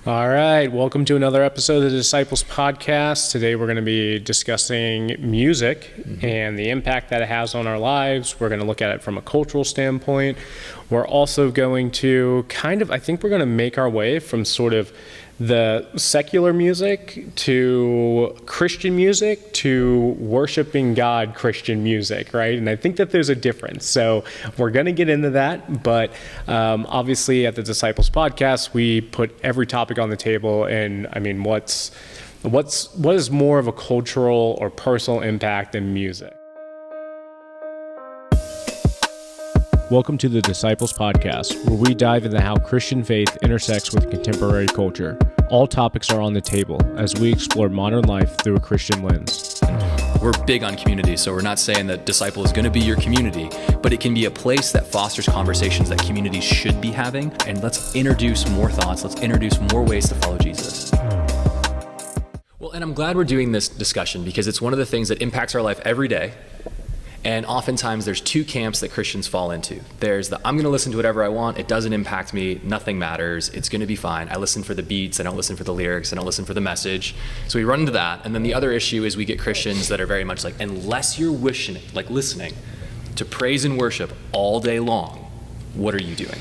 All right, welcome to another episode of the Disciples Podcast. Today we're going to be discussing music and the impact that it has on our lives. We're going to look at it from a cultural standpoint. We're also going to I think we're going to make our way from sort of the secular music to Christian music to worshiping God Christian music, right? And I think that there's a difference. So we're going to get into that. But obviously at the Disciples Podcast, we put every topic on the table. And I mean, what is more of a cultural or personal impact than music? Welcome to the Disciples Podcast, where we dive into how Christian faith intersects with contemporary culture. All topics are on the table as we explore modern life through a Christian lens. We're big on community, so we're not saying that Disciple is going to be your community, but it can be a place that fosters conversations that communities should be having. And let's introduce more thoughts. Let's introduce more ways to follow Jesus. Well, and I'm glad we're doing this discussion because it's one of the things that impacts our life every day. And oftentimes there's two camps that Christians fall into. There's the, I'm going to listen to whatever I want. It doesn't impact me. Nothing matters. It's going to be fine. I listen for the beats. I don't listen for the lyrics. I don't listen for the message. So we run into that. And then the other issue is we get Christians that are very much like, unless you're listening to praise and worship all day long, what are you doing?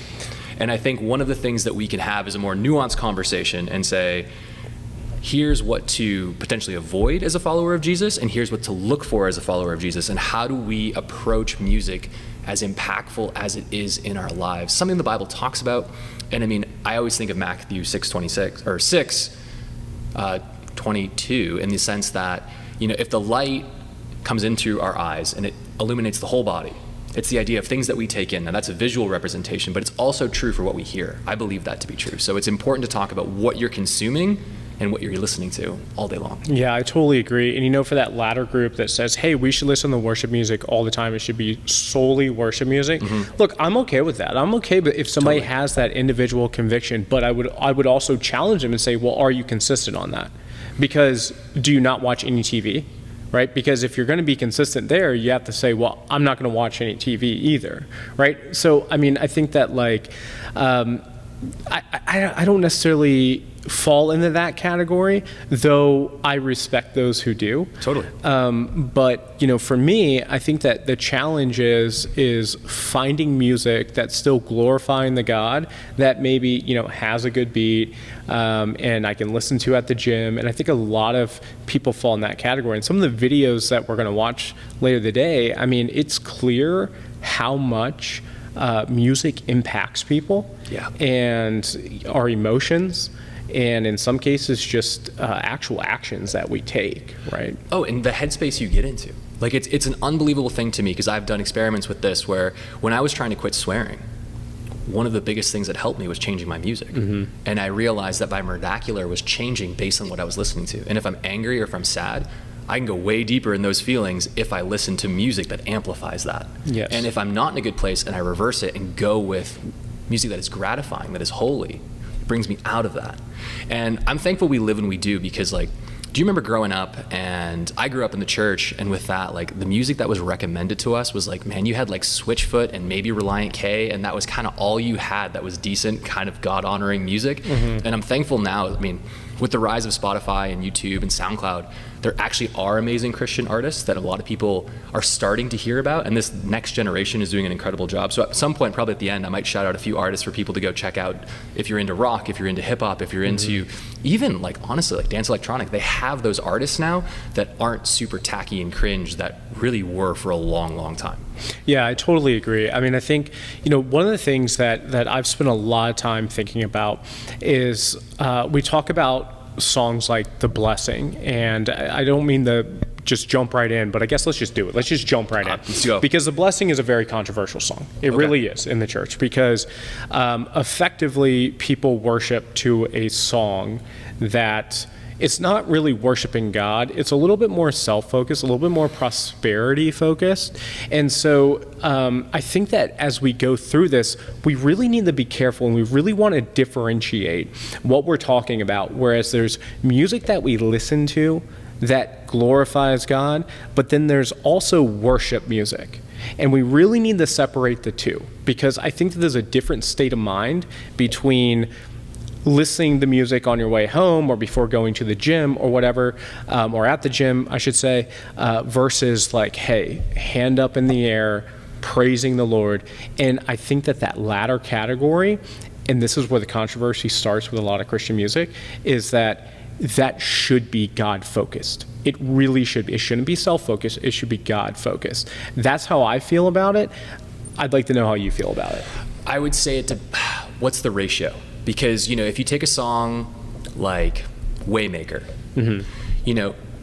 And I think one of the things that we can have is a more nuanced conversation and say, here's what to potentially avoid as a follower of Jesus, and here's what to look for as a follower of Jesus, and how do we approach music as impactful as it is in our lives? Something the Bible talks about, and I mean, I always think of Matthew 6:22 in the sense that, if the light comes into our eyes and it illuminates the whole body, it's the idea of things that we take in. Now that's a visual representation, but it's also true for what we hear. I believe that to be true. So it's important to talk about what you're consuming and what you're listening to all day long. Yeah, I totally agree. And for that latter group that says, hey, we should listen to worship music all the time, it should be solely worship music. Look, I'm okay with that. I'm okay but if somebody has that individual conviction, but I would also challenge them and say, well, are you consistent on that? Because do you not watch any TV? Right? Because if you're going to be consistent there, you have to say, well, I'm not going to watch any TV either. Right? So, I mean, I think that I don't necessarily fall into that category, though I respect those who do. Totally. But for me, I think that the challenge is finding music that's still glorifying the God that maybe has a good beat, and I can listen to at the gym. And I think a lot of people fall in that category. And some of the videos that we're going to watch later today, I mean, it's clear how much music impacts people and our emotions, and in some cases just actual actions that we take, right? Oh, and the headspace you get into. It's an unbelievable thing to me because I've done experiments with this where when I was trying to quit swearing, one of the biggest things that helped me was changing my music. And I realized that my vernacular was changing based on what I was listening to. And if I'm angry or if I'm sad, I can go way deeper in those feelings if I listen to music that amplifies that. Yes. And if I'm not in a good place and I reverse it and go with music that is gratifying, that is holy, it brings me out of that. And I'm thankful we live and we do because do you remember growing up? And I grew up in the church, and with that, the music that was recommended to us was man, you had Switchfoot and maybe Reliant K, and that was kind of all you had that was decent, kind of God-honoring music. And I'm thankful now, I mean, with the rise of Spotify and YouTube and SoundCloud, there actually are amazing Christian artists that a lot of people are starting to hear about, and this next generation is doing an incredible job. So at some point, probably at the end, I might shout out a few artists for people to go check out if you're into rock, if you're into hip hop, if you're into even honestly dance electronic. They have those artists now that aren't super tacky and cringe that really were for a long, long time. Yeah, I totally agree. I mean, I think, one of the things that I've spent a lot of time thinking about is we talk about songs like The Blessing, and I don't mean to just jump right in, but I guess let's just do it. Let's just jump right in. Let's go. Because The Blessing is a very controversial song. It really is in the church because effectively people worship to a song that it's not really worshiping God. It's a little bit more self-focused, a little bit more prosperity-focused. And so I think that as we go through this, we really need to be careful, and we really want to differentiate what we're talking about. Whereas there's music that we listen to that glorifies God, but then there's also worship music. And we really need to separate the two, because I think that there's a different state of mind between listening to music on your way home or before going to the gym or whatever, or at the gym, I should say, versus like, hey, hand up in the air, praising the Lord. And I think that latter category, and this is where the controversy starts with a lot of Christian music, is that should be God-focused. It really should be. It shouldn't be self-focused. It should be God-focused. That's how I feel about it. I'd like to know how you feel about it. I would say what's the ratio? Because, if you take a song like Waymaker,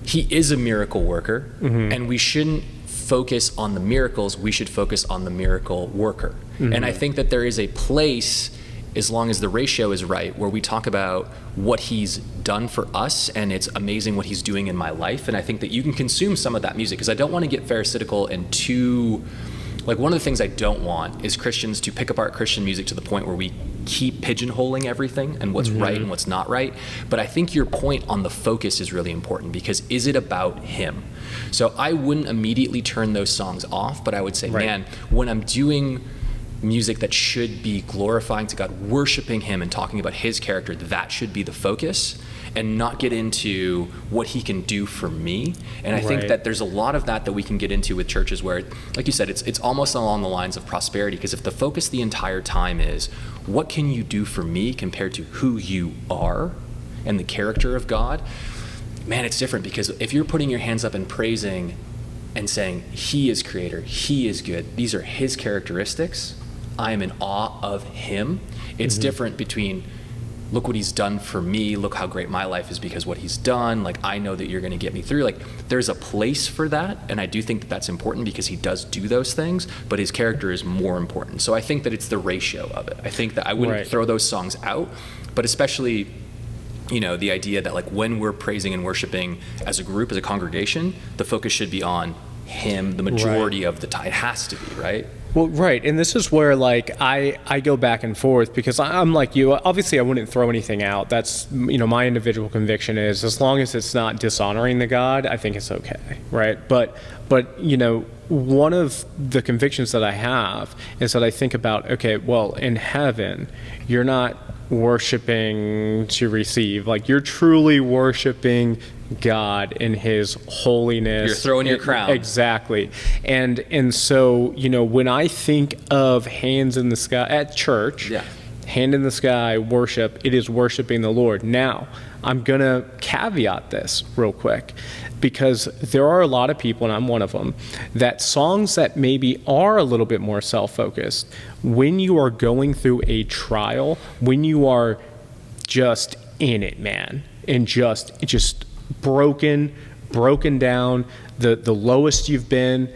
he is a miracle worker, and we shouldn't focus on the miracles. We should focus on the miracle worker. And I think that there is a place, as long as the ratio is right, where we talk about what he's done for us, and it's amazing what he's doing in my life. And I think that you can consume some of that music, because I don't want to get pharisaical and too, like, one of the things I don't want is Christians to pick apart Christian music to the point where we keep pigeonholing everything and what's right and what's not right. But I think your point on the focus is really important, because is it about him? So I wouldn't immediately turn those songs off, but I would say, man, when I'm doing music that should be glorifying to God, worshiping him and talking about his character, that should be the focus, and not get into what he can do for me. And I think that there's a lot of that we can get into with churches where, like you said, it's almost along the lines of prosperity, because if the focus the entire time is what can you do for me compared to who you are and the character of God, man, it's different. Because if you're putting your hands up and praising and saying he is creator, he is good, these are his characteristics, I am in awe of him, it's different between look what he's done for me, look how great my life is because what he's done, like, I know that you're going to get me through. Like, there's a place for that, and I do think that that's important, because he does do those things, but his character is more important. So I think that it's the ratio of it. I think that I wouldn't throw those songs out, but especially, the idea that, like, when we're praising and worshiping as a group, as a congregation, the focus should be on him the majority of the time. It has to be, right? Well, right. And this is where, like, I go back and forth, because I'm like you. Obviously, I wouldn't throw anything out. That's, my individual conviction is, as long as it's not dishonoring the God, I think it's okay, right? But one of the convictions that I have is that I think about, okay, well, in heaven, you're not worshiping to receive. Like, you're truly worshiping God in his holiness. You're throwing your crown. Exactly. And so, when I think of hands in the sky at church, hand in the sky worship, it is worshiping the Lord. Now, I'm going to caveat this real quick, because there are a lot of people, and I'm one of them, that songs that maybe are a little bit more self-focused, when you are going through a trial, when you are just in it, man, and just broken down, the lowest you've been,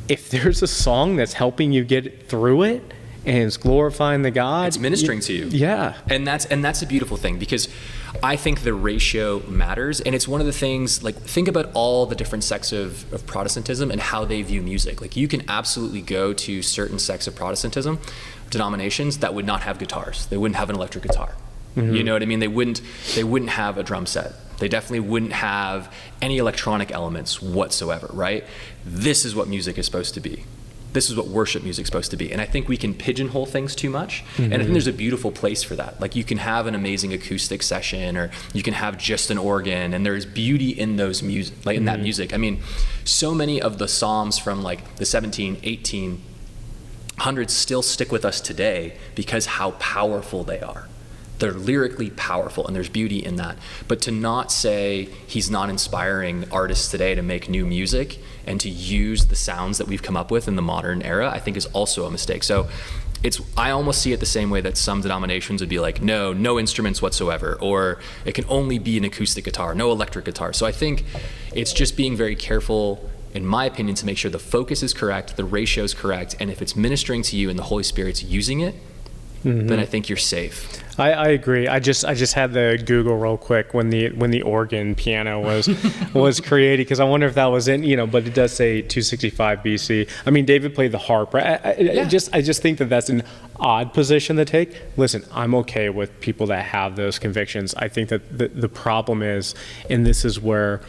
if there's a song that's helping you get through it and it's glorifying the God, it's ministering to you. Yeah. And that's a beautiful thing, because I think the ratio matters. And it's one of the things, like, think about all the different sects of Protestantism and how they view music. Like, you can absolutely go to certain sects of Protestantism, denominations that would not have guitars. They wouldn't have an electric guitar. You know what I mean? They wouldn't have a drum set. They definitely wouldn't have any electronic elements whatsoever, right? This is what music is supposed to be. This is what worship music is supposed to be. And I think we can pigeonhole things too much. And I think there's a beautiful place for that. Like, you can have an amazing acoustic session, or you can have just an organ, and there's beauty in those music, like in that music. I mean, so many of the Psalms from, like, the 1800s still stick with us today because how powerful they are. They're lyrically powerful, and there's beauty in that. But to not say he's not inspiring artists today to make new music and to use the sounds that we've come up with in the modern era, I think is also a mistake. So I almost see it the same way that some denominations would be like, no instruments whatsoever, or it can only be an acoustic guitar, no electric guitar. So I think it's just being very careful, in my opinion, to make sure the focus is correct, the ratio is correct, and if it's ministering to you and the Holy Spirit's using it, then I think you're safe. I agree. I just had to Google real quick when the organ piano was created, because I wonder if that was in, but it does say 265 BC. I mean, David played the harp, right? I just think that that's an odd position to take. Listen, I'm okay with people that have those convictions. I think that the problem is, and this is where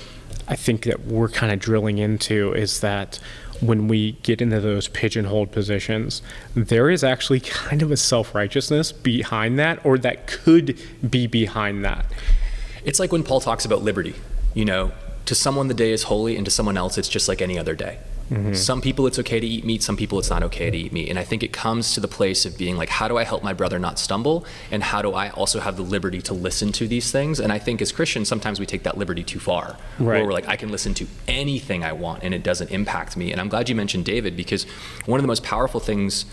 I think that we're kind of drilling into, is that when we get into those pigeonholed positions, there is actually kind of a self-righteousness behind that, or that could be behind that. It's like when Paul talks about liberty, to someone the day is holy, and to someone else it's just like any other day. Some people it's okay to eat meat, some people it's not okay to eat meat. And I think it comes to the place of being like, how do I help my brother not stumble? And how do I also have the liberty to listen to these things? And I think as Christians, sometimes we take that liberty too far. Right. Where we're like, I can listen to anything I want and it doesn't impact me. And I'm glad you mentioned David, because one of the most powerful things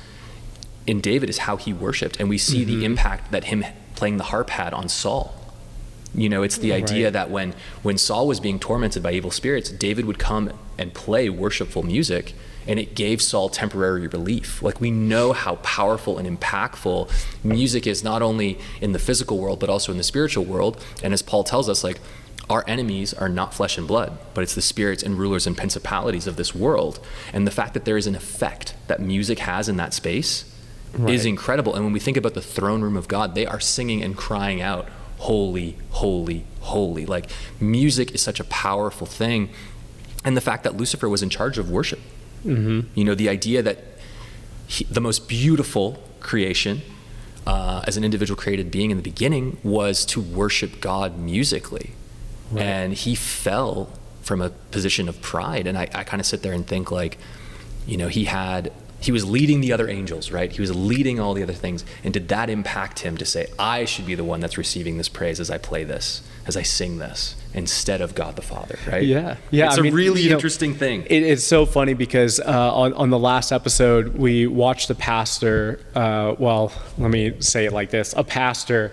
in David is how he worshiped. And we see the impact that him playing the harp had on Saul. It's the idea that when Saul was being tormented by evil spirits, David would come and play worshipful music, and it gave Saul temporary relief. Like, we know how powerful and impactful music is, not only in the physical world, but also in the spiritual world. And as Paul tells us, like, our enemies are not flesh and blood, but it's the spirits and rulers and principalities of this world. And the fact that there is an effect that music has in that space is incredible. And when we think about the throne room of God, they are singing and crying out, holy, holy, holy. Like, music is such a powerful thing. And the fact that Lucifer was in charge of worship, the idea that the most beautiful creation as an individual created being in the beginning was to worship God musically. And he fell from a position of pride. And I kind of sit there and think, like, he was leading the other angels, right? He was leading all the other things. And did that impact him to say, I should be the one that's receiving this praise as I play this, as I sing this, instead of God the Father, right? Yeah. It's a really interesting thing. It's so funny because on the last episode, we watched the pastor, let me say it like this, a pastor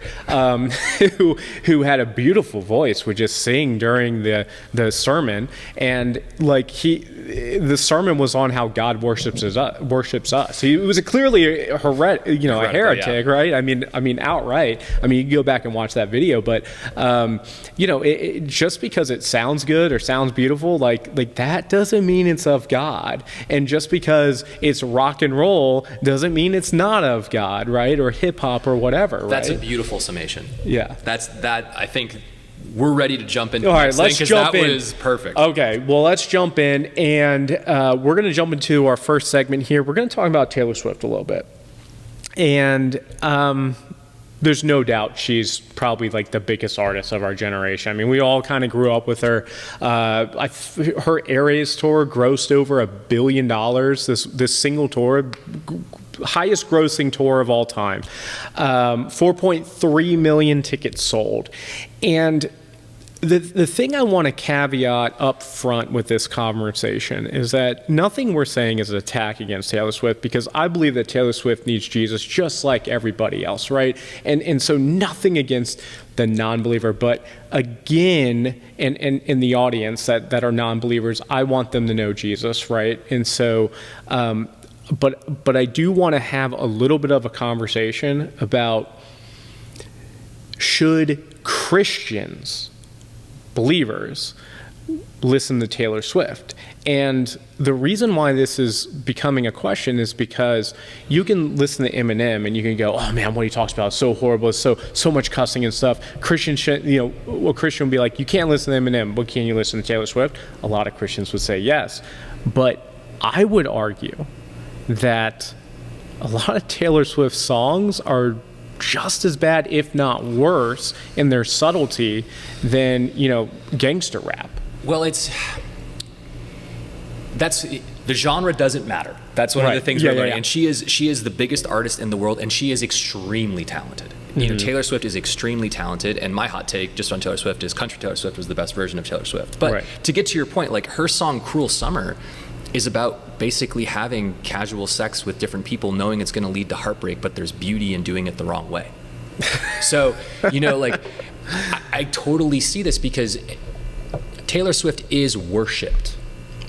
who had a beautiful voice, would just sing during the sermon. And like the sermon was on how God worships us. He was clearly a heretic, right? I mean, outright. I mean, you can go back and watch that video, but just because it sounds good or sounds beautiful, like that doesn't mean it's of God. And just because it's rock and roll doesn't mean it's not of God, right? Or hip hop or whatever. Right? That's a beautiful summation. Yeah. I think we're ready to jump into. All right, let's jump in. That was perfect. Okay, well, let's jump in, and we're going to jump into our first segment here. We're going to talk about Taylor Swift a little bit. And there's no doubt she's probably like the biggest artist of our generation. I mean, we all kind of grew up with her. Her Aries tour grossed over $1 billion. This single tour, highest grossing tour of all time. 4.3 million tickets sold. And the thing I want to caveat up front with this conversation is that nothing we're saying is an attack against Taylor Swift, because I believe that Taylor Swift needs Jesus just like everybody else, right? And so nothing against the non-believer, but again, and in the audience that are non-believers, I want them to know Jesus, right? And so, but I do want to have a little bit of a conversation about, should Christians, believers, listen to Taylor Swift? And the reason why this is becoming a question is because you can listen to Eminem and you can go, oh man, what he talks about is so horrible, it's so much cussing and stuff. Christians should, a Christian would be like, you can't listen to Eminem, but can you listen to Taylor Swift? A lot of Christians would say yes. But I would argue that a lot of Taylor Swift songs are just as bad, if not worse, in their subtlety than, gangster rap. Well, the genre doesn't matter. That's one of the things we're learning. And she is the biggest artist in the world, and she is extremely talented. Taylor Swift is extremely talented, and my hot take just on Taylor Swift is country Taylor Swift was the best version of Taylor Swift. But to get to your point, like, her song "Cruel Summer" is about basically having casual sex with different people, knowing it's going to lead to heartbreak, but there's beauty in doing it the wrong way. So, I totally see this, because Taylor Swift is worshipped.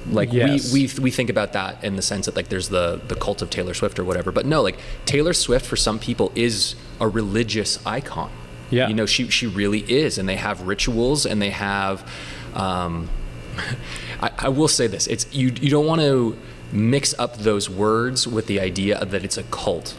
Like, yes. we think about that in the sense that, like, there's the cult of Taylor Swift or whatever. But no, like, Taylor Swift for some people is a religious icon. Yeah. She really is. And they have rituals, and they have, I will say this, it's you don't want to mix up those words with the idea that it's a cult.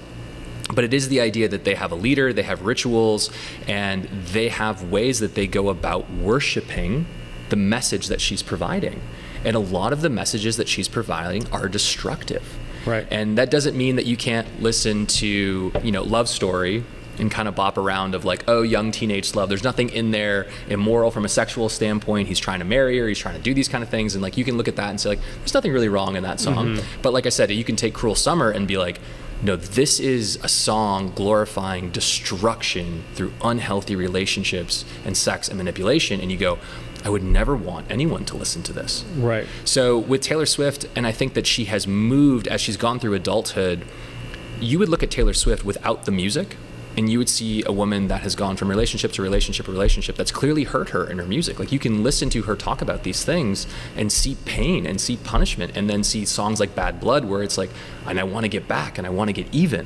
But it is the idea that they have a leader, they have rituals, and they have ways that they go about worshiping the message that she's providing. And a lot of the messages that she's providing are destructive. Right. And that doesn't mean that you can't listen to, Love Story and kind of bop around of like, oh, young teenage love. There's nothing in there immoral from a sexual standpoint. He's trying to marry her. He's trying to do these kind of things. And like, you can look at that and say like, there's nothing really wrong in that song. But like I said, you can take Cruel Summer and be like, no, this is a song glorifying destruction through unhealthy relationships and sex and manipulation. And you go, I would never want anyone to listen to this. Right. So with Taylor Swift, and I think that she has moved as she's gone through adulthood, you would look at Taylor Swift without the music, and you would see a woman that has gone from relationship to relationship to relationship that's clearly hurt her in her music. Like, you can listen to her talk about these things and see pain and see punishment, and then see songs like Bad Blood where it's like, and I want to get back and I want to get even.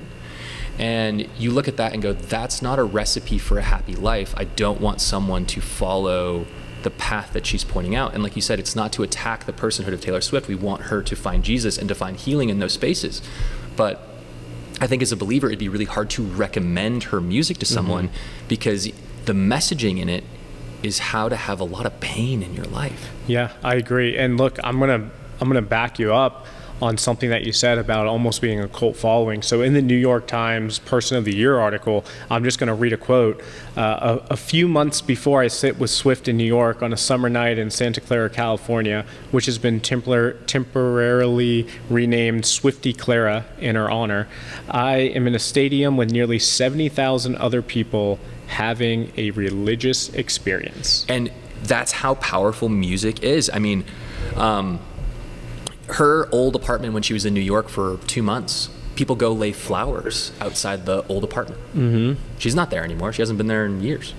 And you look at that and go, that's not a recipe for a happy life. I don't want someone to follow the path that she's pointing out. And like you said, it's not to attack the personhood of Taylor Swift. We want her to find Jesus and to find healing in those spaces. But I think as a believer, it'd be really hard to recommend her music to someone because the messaging in it is how to have a lot of pain in your life. Yeah, I agree. And look, I'm gonna back you up on something that you said about almost being a cult following. So in the New York Times Person of the Year article, I'm just going to read a quote. A few months before I sit with Swift in New York on a summer night in Santa Clara, California, which has been temporarily renamed Swifty Clara in her honor, I am in a stadium with nearly 70,000 other people having a religious experience. And that's how powerful music is. I mean, her old apartment when she was in New York for 2 months, people go lay flowers outside the old apartment. She's not there anymore. She hasn't been there in years.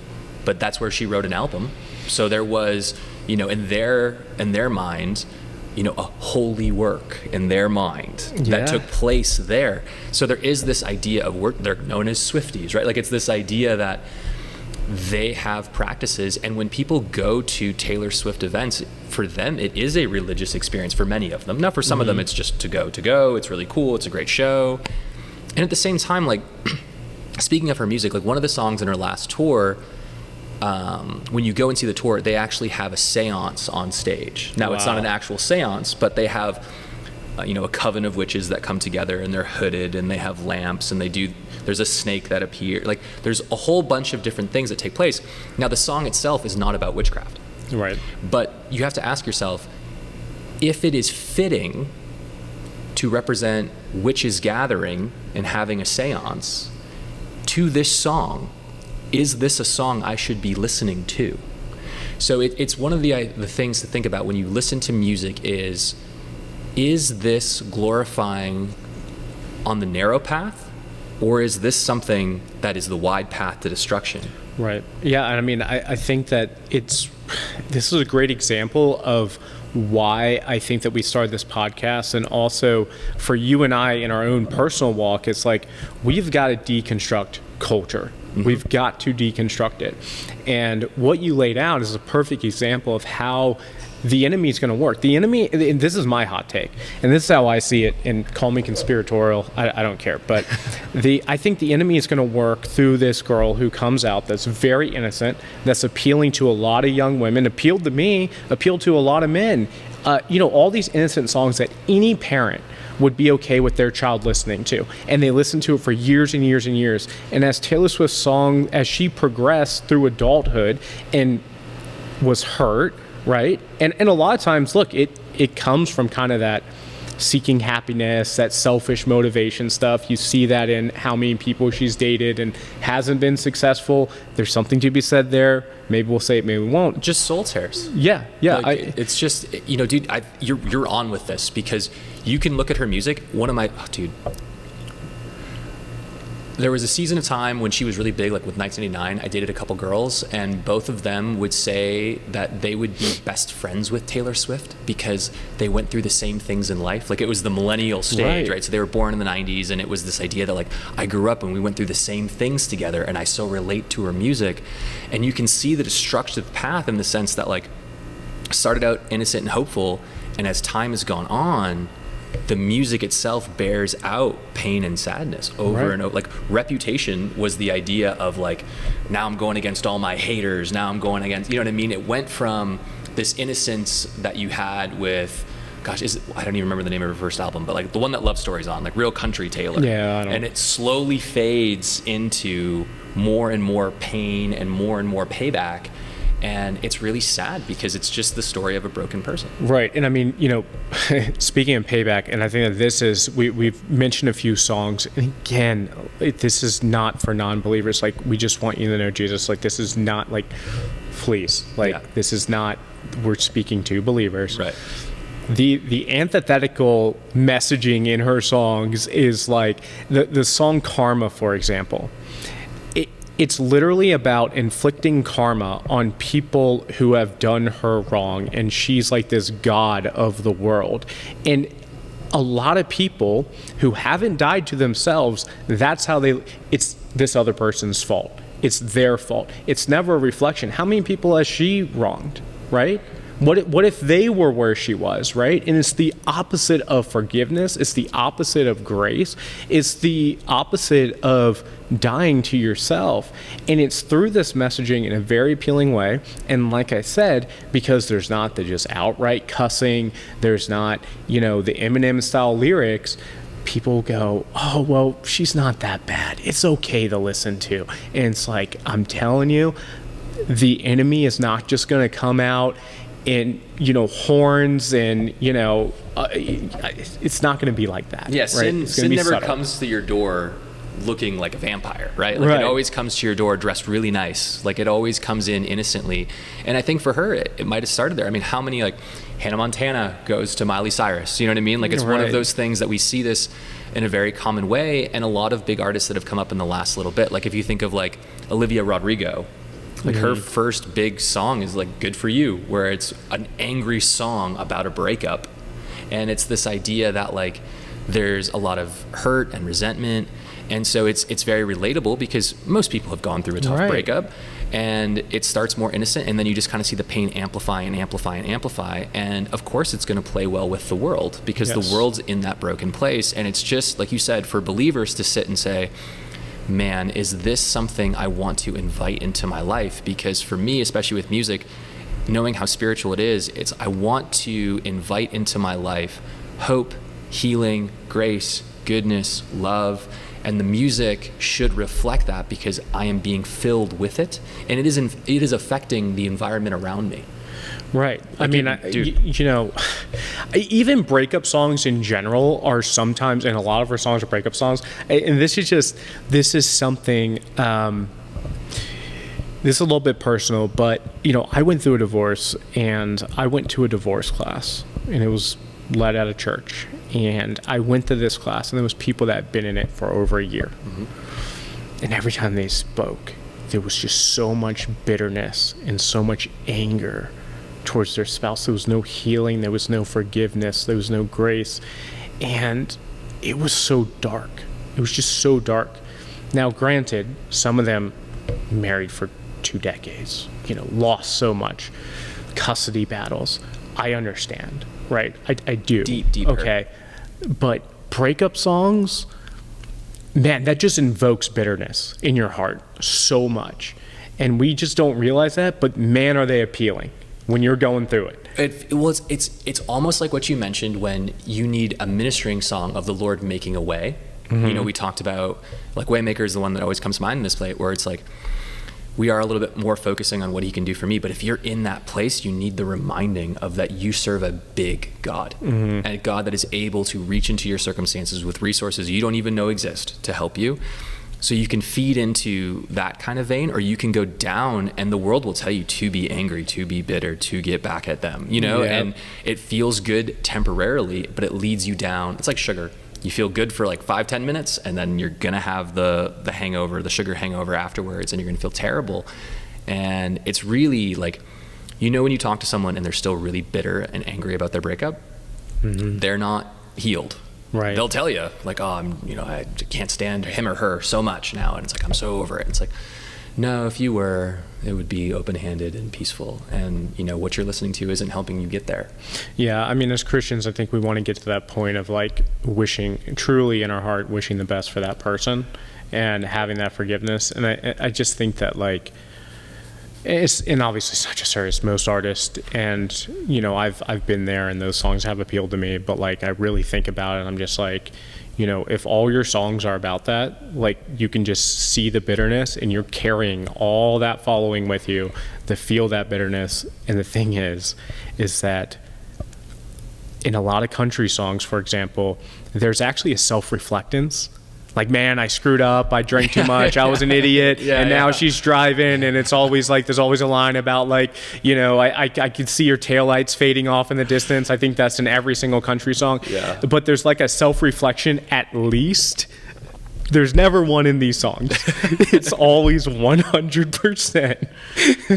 But that's where she wrote an album. So there was, in their mind, a holy work in their mind that took place there. So there is this idea of they're known as Swifties, right? Like, it's this idea that they have practices, and when people go to Taylor Swift events, for them it is a religious experience, for many of them. Now for some of them it's just to go, it's really cool, it's a great show. And at the same time, like, speaking of her music, like one of the songs in her last tour, when you go and see the tour, they actually have a seance on stage. Now it's not an actual seance, but they have a coven of witches that come together, and they're hooded and they have lamps, and there's a snake that appears. Like, there's a whole bunch of different things that take place. Now the song itself is not about witchcraft. Right. But you have to ask yourself, if it is fitting to represent witches gathering and having a seance to this song, is this a song I should be listening to? So it's one of the things to think about when you listen to music is this glorifying on the narrow path, or is this something that is the wide path to destruction? Right. Yeah, I mean, I think that this is a great example of why I think that we started this podcast, and also for you and I in our own personal walk, it's like we've got to deconstruct culture. We've got to deconstruct it. And what you laid out is a perfect example of how the enemy is going to work. The enemy, and this is my hot take, and this is how I see it, and call me conspiratorial, I don't care, but I think the enemy is going to work through this girl who comes out that's very innocent, that's appealing to a lot of young women, appealed to me, appealed to a lot of men. All these innocent songs that any parent would be okay with their child listening to, and they listen to it for years and years and years. And as Taylor Swift's song, as she progressed through adulthood and was hurt, right? And a lot of times, look, it comes from kind of that seeking happiness, that selfish motivation stuff. You see that in how many people she's dated and hasn't been successful. There's something to be said there. Maybe we'll say it, maybe we won't. Just soul tears. Yeah. Like, it's just, dude, you're on with this, because you can look at her music. There was a season of time when she was really big, like with 1989. I dated a couple girls, and both of them would say that they would be best friends with Taylor Swift because they went through the same things in life. Like, it was the millennial stage, right? So they were born in the 90s, and it was this idea that, like, I grew up and we went through the same things together, and I so relate to her music. And you can see the destructive path in the sense that, like, started out innocent and hopeful, and as time has gone on, the music itself bears out pain and sadness over and over. Like, Reputation was the idea of, like, now I'm going against all my haters, now I'm going against, you know what I mean? It went from this innocence that you had with, gosh, I don't even remember the name of her first album, but like the one that Love Story's on, like Real Country Taylor. Yeah, I don't. And it slowly fades into more and more pain and more payback. And it's really sad because it's just the story of a broken person. Right. And I mean, speaking of payback, and I think that this is, we've mentioned a few songs. And again, this is not for non-believers. Like, we just want you to know Jesus. Like, this is not like, please. Like, this is not, we're speaking to believers. Right. The antithetical messaging in her songs is like the song Karma, for example. It's literally about inflicting karma on people who have done her wrong, and she's like this god of the world. And a lot of people who haven't died to themselves, that's how it's this other person's fault. It's their fault. It's never a reflection. How many people has she wronged, right? What if they were where she was, right? And it's the opposite of forgiveness. It's the opposite of grace. It's the opposite of dying to yourself. And it's through this messaging in a very appealing way. And like I said, because there's not the just outright cussing, there's not, the Eminem style lyrics, people go, oh, well, she's not that bad. It's okay to listen to. And it's like, I'm telling you, the enemy is not just going to come out in horns and it's not going to be like that. Yeah, right? sin never subtle. comes to your door looking like a vampire, right? Like It always comes to your door dressed really nice. Like, it always comes in innocently. And I think for her, it might have started there. I mean, how many, like, Hannah Montana goes to Miley Cyrus, you know what I mean? Like, it's one of those things that we see this in a very common way, and a lot of big artists that have come up in the last little bit. Like, if you think of like Olivia Rodrigo, like her first big song is like Good For You, where it's an angry song about a breakup. And it's this idea that like there's a lot of hurt and resentment. And so it's very relatable because most people have gone through a tough breakup, and it starts more innocent, and then you just kind of see the pain amplify and amplify and amplify. And of course it's going to play well with the world because the world's in that broken place. And it's just, like you said, for believers to sit and say, man, is this something I want to invite into my life? Because for me, especially with music, knowing how spiritual it is, I want to invite into my life hope, healing, grace, goodness, love, and the music should reflect that because I am being filled with it, and it is affecting the environment around me. Right. I mean, even breakup songs in general are sometimes, and a lot of her songs are breakup songs. And this is something, this is a little bit personal, but, I went through a divorce, and I went to a divorce class, and it was led at a church. And I went to this class, and there was people that had been in it for over a year. Mm-hmm. And every time they spoke, there was just so much bitterness and so much anger towards their spouse. There was no healing, there was no forgiveness, there was no grace, and it was so dark. It was just so dark. Now, granted, some of them married for 2 decades, lost so much, custody battles. I understand, right? I do. Deep okay, but breakup songs, man, that just invokes bitterness in your heart so much, and we just don't realize that. But man, are they appealing when you're going through it. It's almost like what you mentioned when you need a ministering song of the Lord making a way. Mm-hmm. We talked about, like, Waymaker is the one that always comes to mind in this plate, where it's like we are a little bit more focusing on what he can do for me. But if you're in that place, you need the reminding of that you serve a big God, and a God that is able to reach into your circumstances with resources you don't even know exist to help you. So you can feed into that kind of vein, or you can go down, and the world will tell you to be angry, to be bitter, to get back at them, and it feels good temporarily, but it leads you down. It's like sugar. You feel good for like 5-10 minutes, and then you're going to have the hangover, the sugar hangover afterwards, and you're going to feel terrible. And it's really like, when you talk to someone and they're still really bitter and angry about their breakup, they're not healed. Right. They'll tell you like, oh, I can't stand him or her so much now. And it's like, I'm so over it. And it's like, no, if you were, it would be open-handed and peaceful. And, what you're listening to isn't helping you get there. Yeah. I mean, as Christians, I think we want to get to that point of like wishing, truly in our heart, wishing the best for that person and having that forgiveness. And I just think that like and obviously Sagittarius, most artists, and you know, I've been there, and those songs have appealed to me. But like, I really think about it, and I'm just like, you know, if all your songs are about that, like, you can just see the bitterness, and you're carrying all that following with you to feel that bitterness. And the thing is that in a lot of country songs, for example, there's actually a self-reflectance. Like, man, I screwed up. I drank too much. I was an idiot. And now she's driving, and it's always like, there's always a line about like, you know, I could see your taillights fading off in the distance. I think that's in every single country song. Yeah. But there's like a self-reflection at least. There's never one in these songs. It's always 100%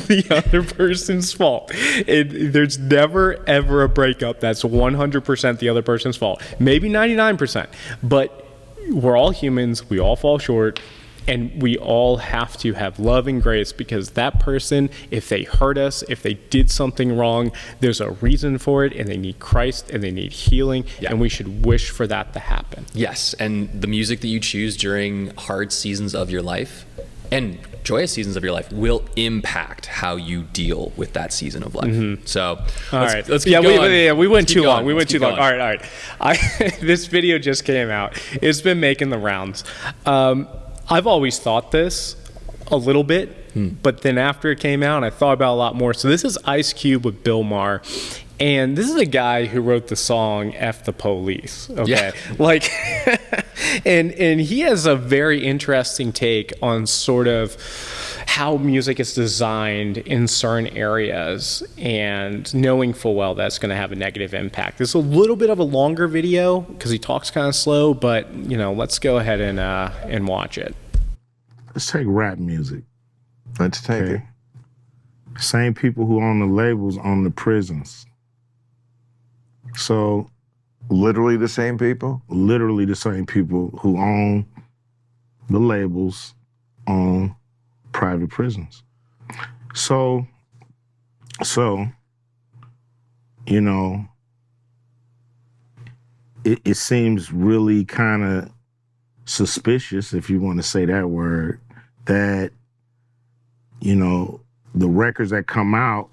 the other person's fault. There's never, ever a breakup that's 100% the other person's fault. Maybe 99%. But we're all humans. We all fall short. And we all have to have love and grace, because that person, if they hurt us, if they did something wrong, there's a reason for it, and they need Christ, and they need healing, and we should wish for that to happen. Yes, and the music that you choose during hard seasons of your life and joyous seasons of your life will impact how you deal with that season of life. Mm-hmm. So let's keep going. We went too long. All right. This video just came out. It's been making the rounds. I've always thought this a little bit, but then after it came out, I thought about it a lot more. So this is Ice Cube with Bill Maher. And this is a guy who wrote the song F the Police. Okay. Yeah. Like, and he has a very interesting take on sort of how music is designed in certain areas, and knowing full well that's going to have a negative impact. It's a little bit of a longer video because he talks kind of slow, but you know, let's go ahead and watch it. Let's take rap music. Let's take it. Same people who own the labels own the prisons. So, literally the same people? Literally the same people who own the labels own private prisons. So, you know, it seems really kind of suspicious, if you want to say that word, that, you know, the records that come out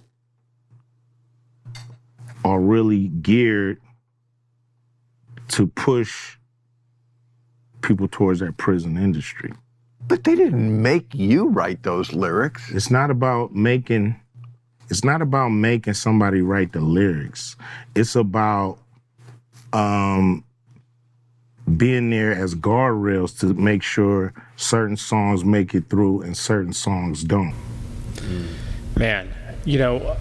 are really geared to push people towards that prison industry. But they didn't make you write those lyrics. It's not about making somebody write the lyrics. It's about being there as guardrails to make sure certain songs make it through and certain songs don't. Man, you know,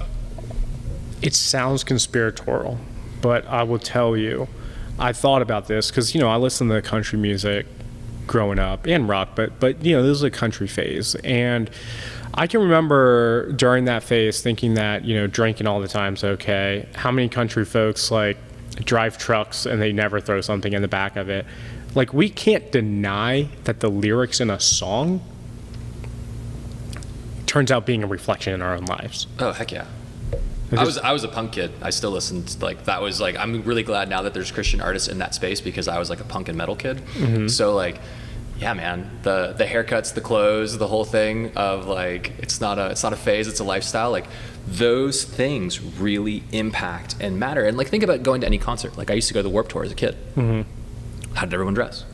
it sounds conspiratorial, but I will tell you, I thought about this because, you know, I listened to country music growing up and rock, but you know, this is a country phase. And I can remember during that phase thinking that, you know, drinking all the time is okay. How many country folks like drive trucks and they never throw something in the back of it? Like, we can't deny that the lyrics in a song turns out being a reflection in our own lives. Oh, heck yeah. I was a punk kid. I still listened to, like, that was like, I'm really glad now that there's Christian artists in that space, because I was like a punk and metal kid. Mm-hmm. So like, yeah, man, the haircuts, the clothes, the whole thing of like, it's not a phase, it's a lifestyle. Like, those things really impact and matter. And like, think about going to any concert. Like, I used to go to the Warped Tour as a kid. Mm-hmm. How did everyone dress?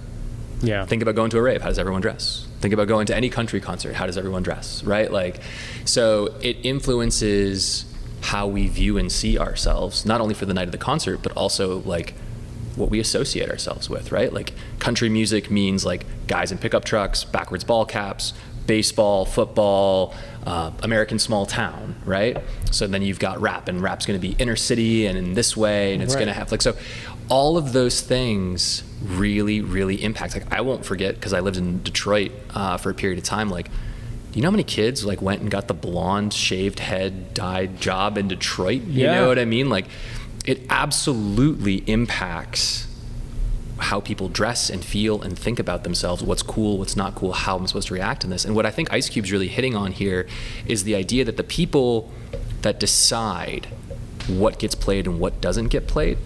Yeah. Think about going to a rave. How does everyone dress? Think about going to any country concert. How does everyone dress? Right? Like, so it influences how we view and see ourselves, not only for the night of the concert, but also like what we associate ourselves with, right? Like, country music means like guys in pickup trucks, backwards ball caps, baseball, football, American small town, right? So then you've got rap, and rap's going to be inner city and in this way, and it's going to have like, so all of those things really, really impact. Like, I won't forget, because I lived in Detroit for a period of time. Like, do you know how many kids like went and got the blonde shaved head dyed job in Detroit? You know what I mean? Like, it absolutely impacts how people dress and feel and think about themselves, what's cool, what's not cool, how I'm supposed to react in this. And what I think Ice Cube's really hitting on here is the idea that the people that decide what gets played and what doesn't get played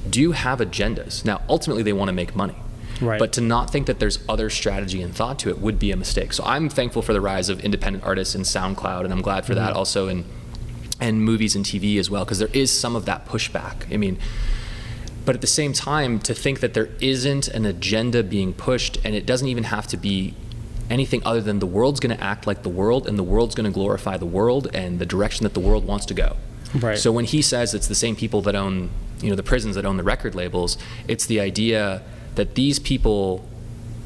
do have agendas. Now, ultimately, they want to make money. Right. But to not think that there's other strategy and thought to it would be a mistake. So I'm thankful for the rise of independent artists in SoundCloud, and I'm glad for that also in movies and TV as well, because there is some of that pushback. I mean, but at the same time, to think that there isn't an agenda being pushed, and it doesn't even have to be anything other than the world's going to act like the world, and the world's going to glorify the world and the direction that the world wants to go. Right. So when he says it's the same people that own, the prisons that own the record labels, it's the idea that these people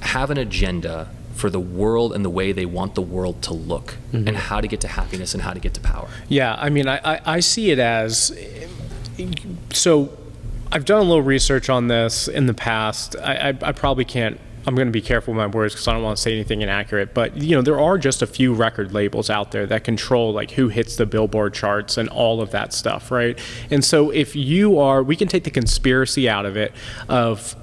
have an agenda for the world and the way they want the world to look, and how to get to happiness and how to get to power. Yeah, I mean, I see it as, so I've done a little research on this in the past. I probably can't, I'm going to be careful with my words because I don't want to say anything inaccurate, but there are just a few record labels out there that control like who hits the Billboard charts and all of that stuff, right? And so if we can take the conspiracy out of it,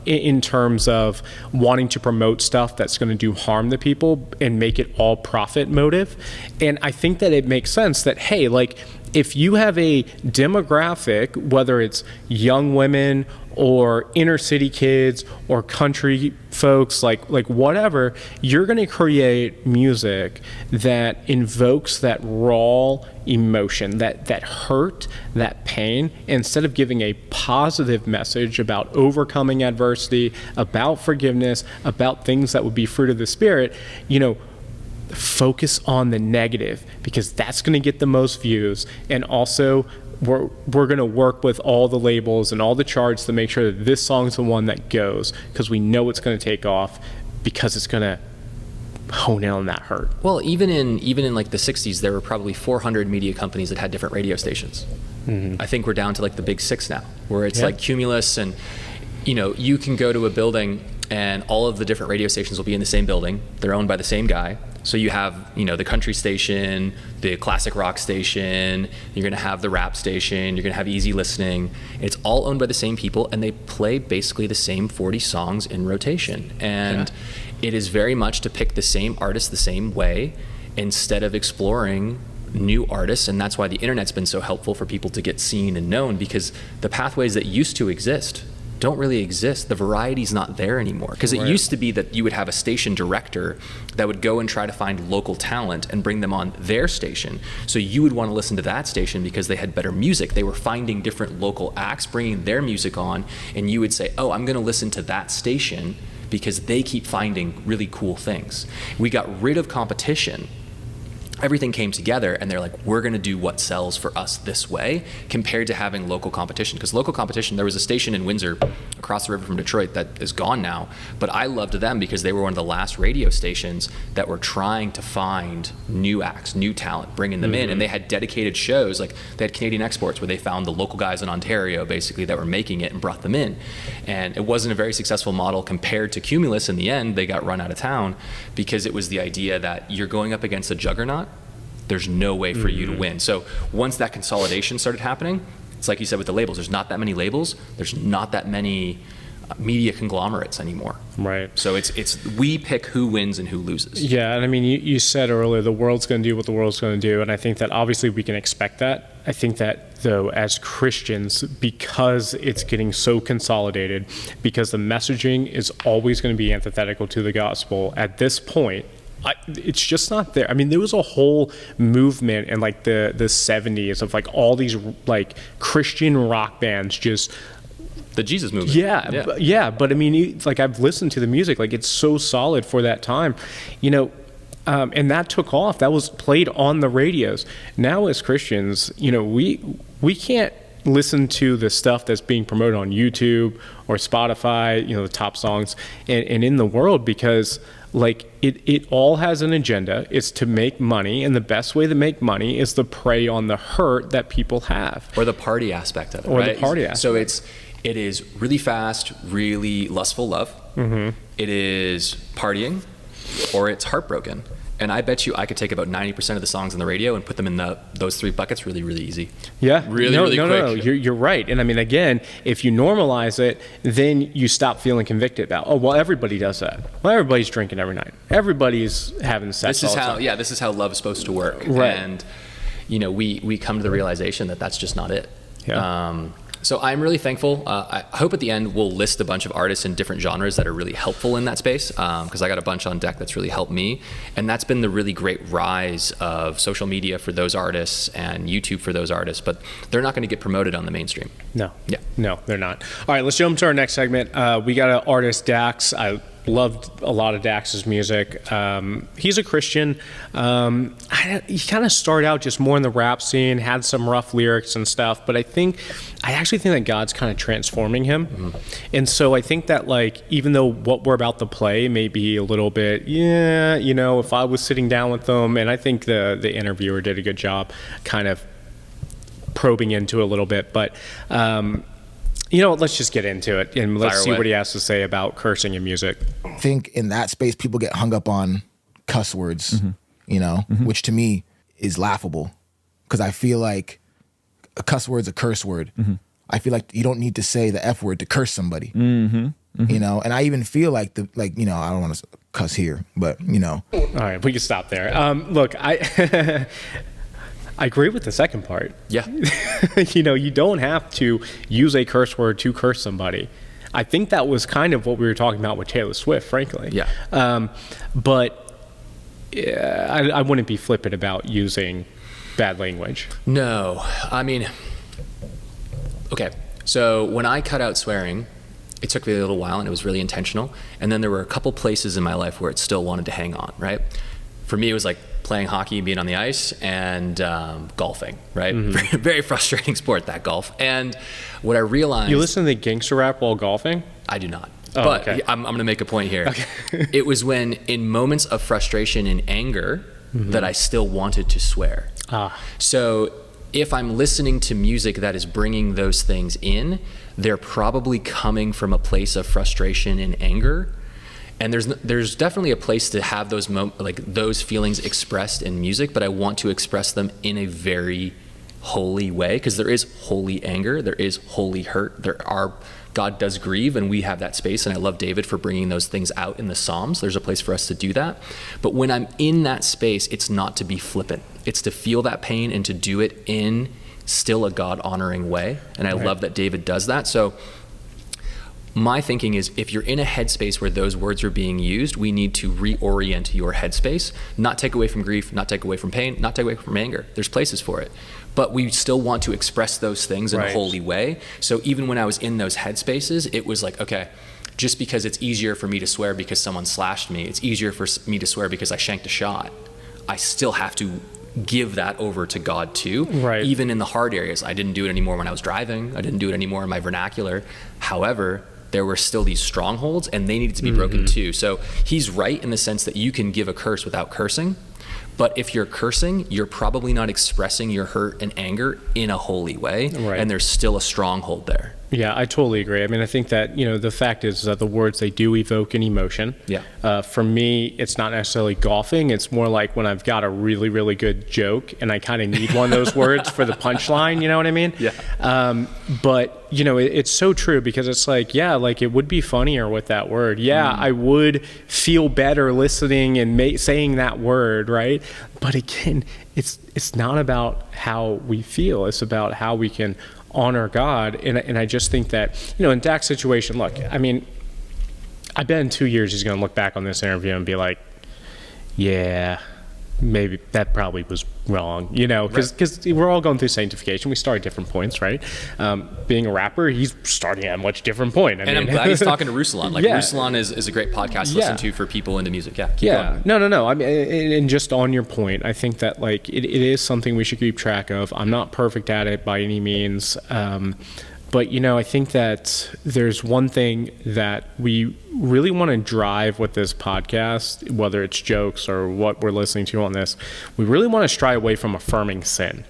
in terms of wanting to promote stuff that's going to do harm to people and make it all profit motive. And I think that it makes sense that, hey, like, if you have a demographic, whether it's young women or inner city kids or country folks, like whatever, you're going to create music that invokes that raw emotion, that hurt, that pain, instead of giving a positive message about overcoming adversity, about forgiveness, about things that would be fruit of the Spirit. Focus on the negative, because that's going to get the most views. And also we're going to work with all the labels and all the charts to make sure that this song's the one that goes, because we know it's going to take off, because it's going to hone in on that hurt. Well, even in like the 60s, there were probably 400 media companies that had different radio stations. I think we're down to like the big 6 now, where it's like Cumulus, and you can go to a building and all of the different radio stations will be in the same building. They're owned by the same guy. So you have, the country station, the classic rock station, you're going to have the rap station, you're going to have easy listening. It's all owned by the same people, and they play basically the same 40 songs in rotation. And it is very much to pick the same artist the same way, instead of exploring new artists. And that's why the internet's been so helpful for people to get seen and known, because the pathways that used to exist don't really exist. The variety's not there anymore, because it used to be that you would have a station director that would go and try to find local talent and bring them on their station. So you would want to listen to that station because they had better music. They were finding different local acts, bringing their music on, and you would say, oh, I'm going to listen to that station because they keep finding really cool things. We got rid of competition. Everything came together, and they're like, we're going to do what sells for us this way, compared to having local competition. Because local competition, there was a station in Windsor across the river from Detroit that is gone now, but I loved them because they were one of the last radio stations that were trying to find new acts, new talent, bringing them in. And they had dedicated shows, like they had Canadian Exports, where they found the local guys in Ontario basically that were making it and brought them in. And it wasn't a very successful model compared to Cumulus. In the end, they got run out of town because it was the idea that you're going up against a juggernaut. There's no way for you to win. So once that consolidation started happening, it's like you said with the labels, there's not that many labels, there's not that many media conglomerates anymore. Right. So it's we pick who wins and who loses. Yeah, and I mean, you said earlier, the world's going to do what the world's going to do, and I think that obviously we can expect that. I think that, though, as Christians, because it's getting so consolidated, because the messaging is always going to be antithetical to the gospel, at this point, it's just not there. I mean, there was a whole movement in like the 70s of like all these like Christian rock bands, just the Jesus movement. Yeah. But I mean, like I've listened to the music, like it's so solid for that time, and that took off. That was played on the radios. Now as Christians, we can't listen to the stuff that's being promoted on YouTube or Spotify, the top songs and in the world, because like it all has an agenda. It's to make money, and the best way to make money is to prey on the hurt that people have, or the party aspect of it, or right? the party aspect. So it is really fast, really lustful love. It is partying, or it's heartbroken. And I bet you I could take about 90% of the songs on the radio and put them in those 3 buckets really, really easy. Yeah. Really quick. No. You're right. And I mean, again, if you normalize it, then you stop feeling convicted about, oh, well, everybody does that. Well, everybody's drinking every night. Everybody's having sex all the time. This is how love is supposed to work. Right. And, we come to the realization that that's just not it. Yeah. So I'm really thankful. I hope at the end we'll list a bunch of artists in different genres that are really helpful in that space, because I got a bunch on deck that's really helped me. And that's been the really great rise of social media for those artists and YouTube for those artists, but they're not going to get promoted on the mainstream. No. Yeah. No, they're not. All right, let's jump to our next segment. We got an artist, Dax. I loved a lot of Dax's music. He's a Christian. He kind of started out just more in the rap scene, had some rough lyrics and stuff, but I actually think that God's kind of transforming him. Mm-hmm. And so I think that, like, even though what we're about to play may be a little bit, if I was sitting down with them, and I think the interviewer did a good job kind of probing into it a little bit, but let's just get into it and let's see what he has to say about cursing in music. I think in that space, people get hung up on cuss words, which to me is laughable, because I feel like a cuss word's a curse word. Mm-hmm. I feel like you don't need to say the F word to curse somebody, and I even feel like I don't want to cuss here, but All right, we can stop there. Look, I agree with the second part. Yeah. You don't have to use a curse word to curse somebody. I think that was kind of what we were talking about with Taylor Swift, frankly. Yeah. But I wouldn't be flippant about using bad language. No. I mean, okay. So when I cut out swearing, it took me a little while and it was really intentional. And then there were a couple places in my life where it still wanted to hang on, right? For me, it was like playing hockey, being on the ice, and golfing, right? Mm-hmm. Very frustrating sport, that golf. And what I realized... You listen to gangster rap while golfing? I do not. Oh, but okay. I'm going to make a point here. Okay. It was when, in moments of frustration and anger, that I still wanted to swear. So if I'm listening to music that is bringing those things in, they're probably coming from a place of frustration and anger. And there's definitely a place to have those those feelings expressed in music, but I want to express them in a very holy way, because there is holy anger, there is holy hurt, God does grieve, and we have that space, and I love David for bringing those things out in the Psalms. There's a place for us to do that. But when I'm in that space, it's not to be flippant. It's to feel that pain and to do it in still a God-honoring way. And I love that David does that. So my thinking is, if you're in a headspace where those words are being used, we need to reorient your headspace, not take away from grief, not take away from pain, not take away from anger. There's places for it. But we still want to express those things in a holy way. So even when I was in those headspaces, it was like, okay, just because it's easier for me to swear because someone slashed me, it's easier for me to swear because I shanked a shot, I still have to give that over to God too. Right. Even in the hard areas. I didn't do it anymore when I was driving. I didn't do it anymore in my vernacular. However, there were still these strongholds, and they needed to be broken too. So he's right in the sense that you can give a curse without cursing. But if you're cursing, you're probably not expressing your hurt and anger in a holy way. Right. And there's still a stronghold there. Yeah, I totally agree. I mean, I think that, the fact is that the words, they do evoke an emotion. Yeah. For me, it's not necessarily golfing. It's more like when I've got a really, really good joke and I kind of need one of those words for the punchline, you know what I mean? Yeah. But, it's so true, because it's like, yeah, like it would be funnier with that word. Yeah, I would feel better listening and saying that word, right? But again, it's not about how we feel. It's about how we can honor God. And I just think that, in Dak's situation, look, I mean, I bet in 2 years he's going to look back on this interview and be like, yeah, maybe that probably was wrong, because we're all going through sanctification. We start at different points, right? Being a rapper, he's starting at a much different point. I'm glad he's talking to Ruslan. Ruslan is a great podcast to listen to for people into music. Yeah. Keep going. No. I mean, and just on your point, I think that it is something we should keep track of. I'm not perfect at it by any means. But, I think that there's one thing that we really want to drive with this podcast, whether it's jokes or what we're listening to on this. We really want to stray away from affirming sin.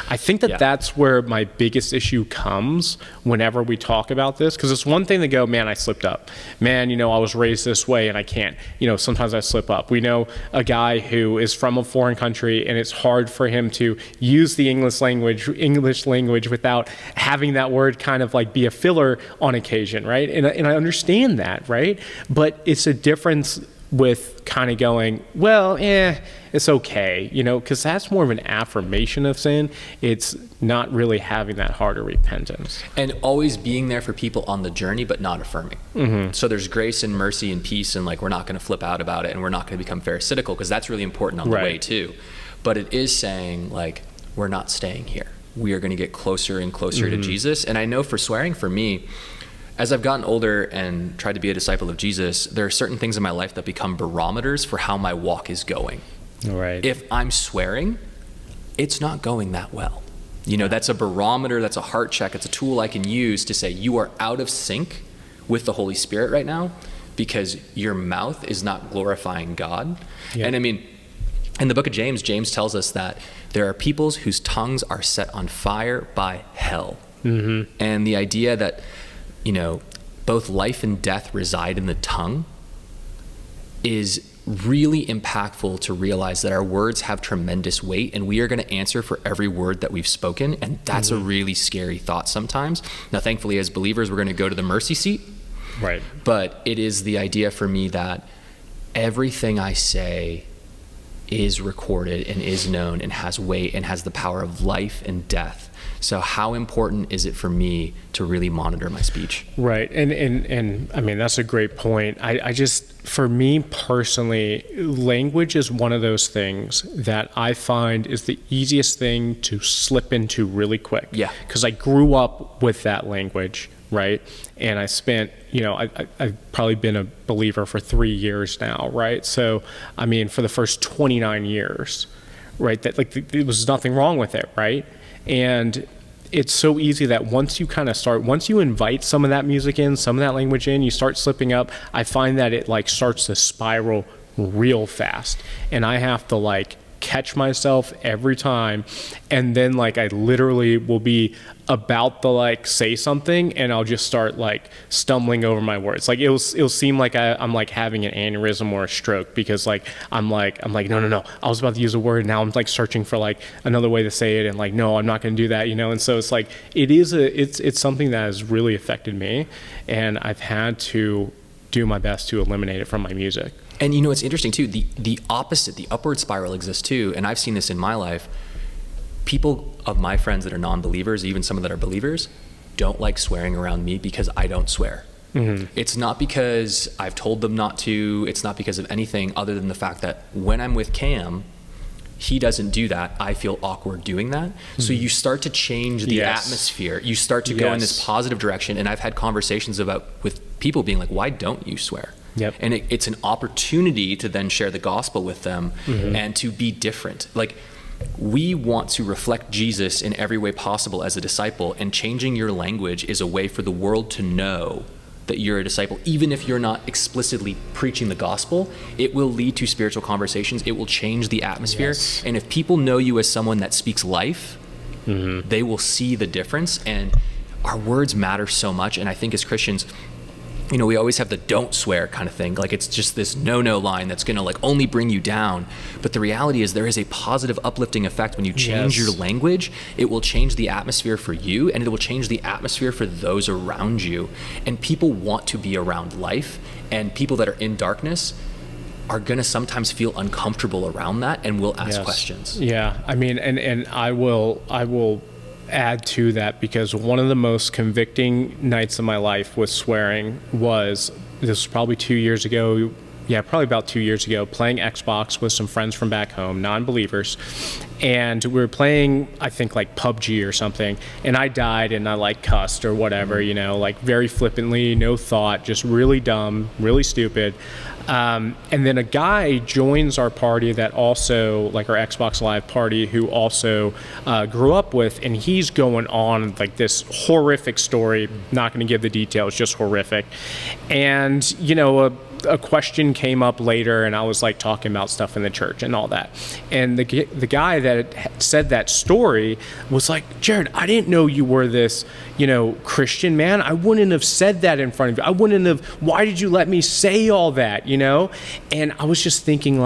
I think that that's where my biggest issue comes whenever we talk about this, because it's one thing to go, man, I slipped up. Man, I was raised this way and I can't, sometimes I slip up. We know a guy who is from a foreign country and it's hard for him to use the English language without having that word kind of like be a filler on occasion, right? And I understand that, right? But it's a difference with kind of going, well, it's okay, because that's more of an affirmation of sin. It's not really having that heart of repentance. And always being there for people on the journey, but not affirming. So there's grace and mercy and peace, and like, we're not going to flip out about it, and we're not going to become pharisaical, because that's really important on the way too. But it is saying, like, we're not staying here. We are going to get closer and closer to Jesus. And I know for swearing, for me, as I've gotten older and tried to be a disciple of Jesus, there are certain things in my life that become barometers for how my walk is going. Right. If I'm swearing, it's not going that well. That's a barometer, that's a heart check, it's a tool I can use to say, you are out of sync with the Holy Spirit right now, because your mouth is not glorifying God. Yeah. And I mean, in the book of James, James tells us that there are peoples whose tongues are set on fire by hell. And the idea that both life and death reside in the tongue is really impactful, to realize that our words have tremendous weight, and we are going to answer for every word that we've spoken. And that's a really scary thought sometimes. Now, thankfully, as believers, we're going to go to the mercy seat. Right. But it is the idea for me that everything I say is recorded and is known and has weight and has the power of life and death. So how important is it for me to really monitor my speech? Right. And I mean, that's a great point. I just, for me personally, language is one of those things that I find is the easiest thing to slip into really quick. Yeah. Because I grew up with that language, right? And I spent, I've probably been a believer for 3 years now, right? So, I mean, for the first 29 years, right, that there was nothing wrong with it, right? And it's so easy that once you invite some of that music in, some of that language in, you start slipping up. I find that it starts to spiral real fast, and I have to catch myself every time. And then I literally will be about to say something, and I'll just start stumbling over my words. It'll seem like I'm having an aneurysm or a stroke, because I'm no, I was about to use a word, now I'm searching for another way to say it, and no, I'm not going to do that, and so it's it's something that has really affected me, and I've had to do my best to eliminate it from my music. And it's interesting too, the opposite, the upward spiral exists too. And I've seen this in my life. People of my friends that are non-believers, even some that are believers, don't like swearing around me because I don't swear. It's not because I've told them not to. It's not because of anything other than the fact that when I'm with Cam, he doesn't do that. I feel awkward doing that. So you start to change the atmosphere. You start to go in this positive direction. And I've had conversations with people being like, why don't you swear? Yep. And it's an opportunity to then share the gospel with them and to be different. We want to reflect Jesus in every way possible as a disciple, and changing your language is a way for the world to know that you're a disciple. Even if you're not explicitly preaching the gospel, it will lead to spiritual conversations. It will change the atmosphere. Yes. And if people know you as someone that speaks life, they will see the difference. And our words matter so much. And I think as Christians, we always have the don't swear kind of thing. It's just this no line that's going to only bring you down. But the reality is there is a positive uplifting effect when you change your language. It will change the atmosphere for you, and it will change the atmosphere for those around you. And people want to be around life, and people that are in darkness are going to sometimes feel uncomfortable around that and will ask questions. Yeah. I mean, and I will add to that, because one of the most convicting nights of my life with swearing this was probably 2 years ago. Yeah, probably about 2 years ago, playing Xbox with some friends from back home, non-believers. And we were playing, I think, PUBG or something. And I died, and I cussed or whatever, very flippantly, no thought, just really dumb, really stupid. And then a guy joins our party that also, our Xbox Live party, who also grew up with, and he's going on this horrific story. Not going to give the details, just horrific. And, a question came up later, and I was talking about stuff in the church and all that. And the guy that had said that story was like, Jared, I didn't know you were this, Christian man. I wouldn't have said that in front of you. I wouldn't have, why did you let me say all that, And I was just thinking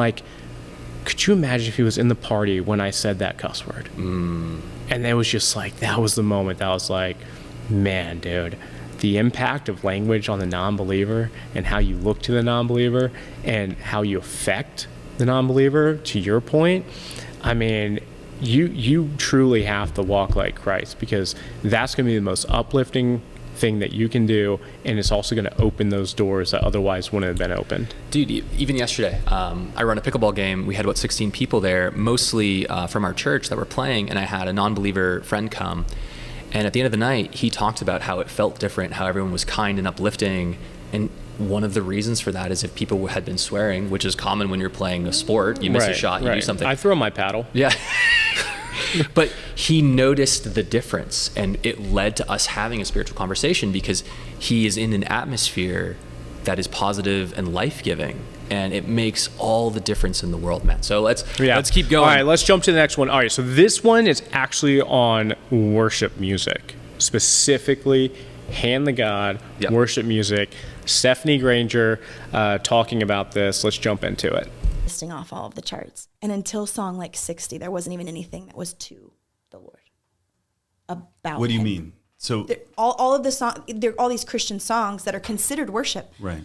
could you imagine if he was in the party when I said that cuss word? And it was just that was the moment that I was like, man, dude, the impact of language on the non-believer and how you look to the non-believer and how you affect the non-believer, to your point, I mean, you truly have to walk like Christ, because that's going to be the most uplifting thing that you can do, and it's also going to open those doors that otherwise wouldn't have been opened. Dude, even yesterday, I run a pickleball game. We had about 16 people there, mostly from our church that were playing, and I had a non-believer friend come. And at the end of the night, he talked about how it felt different, how everyone was kind and uplifting. And one of the reasons for that is if people had been swearing, which is common when you're playing a sport, you miss a shot, you do something. I throw my paddle. Yeah. But he noticed the difference, and it led to us having a spiritual conversation, because he is in an atmosphere that is positive and life-giving, and it makes all the difference in the world, man. So let's keep going. All right, let's jump to the next one. All right, so this one is actually on worship music, specifically hand to God, worship music. Steffany Gretzinger talking about this. Let's jump into it. Listing off all of the charts, and until song like 60, there wasn't even anything that was to the Lord about. What do you him. mean? So all of the song, there are all these Christian songs that are considered worship. right.